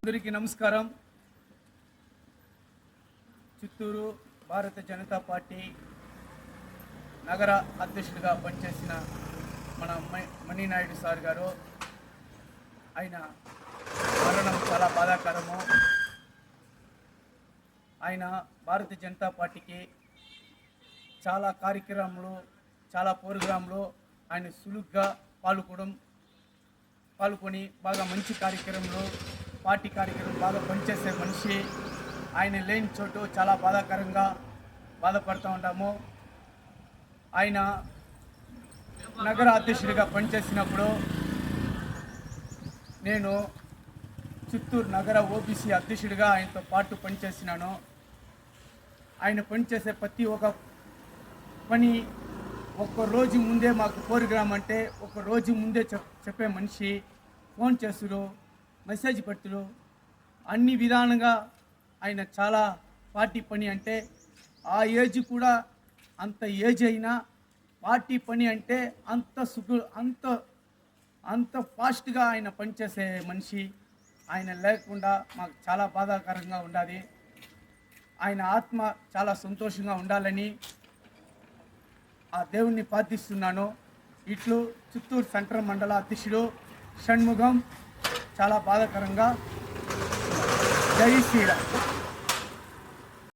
అందరికీ నమస్కారం. చిత్తూరు భారతీయ జనతా పార్టీ నగర అధ్యక్షుడిగా పనిచేసిన మన మణినాయుడు సార్ గారు, ఆయన మరణం చాలా బాధాకరము. ఆయన భారతీయ జనతా పార్టీకి చాలా కార్యక్రమాలు, చాలా ప్రోగ్రాంలు ఆయన సులుగ్గా పాల్గొని బాగా మంచి కార్యక్రమంలో పార్టీ కార్యక్రమం బాగా పనిచేసే మనిషి. ఆయన లేని చోటు చాలా బాధపడుతూ ఉంటాము. ఆయన నగర అధ్యక్షుడిగా పనిచేసినప్పుడు నేను చిత్తూరు నగర ఓబీసీ అధ్యక్షుడిగా ఆయనతో పాటు పనిచేసినాను. ఆయన పనిచేసే ప్రతి ఒక్క పని ఒక్క రోజు ముందే మాకు ప్రోగ్రాం అంటే ఒక రోజు ముందే చెప్పే మనిషి. ఫోన్ చేసుడు, మెసేజ్ పెట్టుడు, అన్ని విధానంగా ఆయన చాలా పార్టీ పని అంటే ఆ ఏజ్ కూడా అంత ఏజ్ అయినా పార్టీ పని అంటే అంత ఫాస్ట్గా ఆయన పనిచేసే మనిషి. ఆయన లేకుండా మాకు చాలా బాధాకరంగా ఉండాలి. ఆయన ఆత్మ చాలా సంతోషంగా ఉండాలని ఆ దేవుణ్ణి ప్రార్థిస్తున్నాను. ఇట్లు చిత్తూరు సెంట్రల్ మండల అధ్యక్షుడు షణ్ముఖం. చాలా బాధాకరంగా. జై శ్రీరామ్.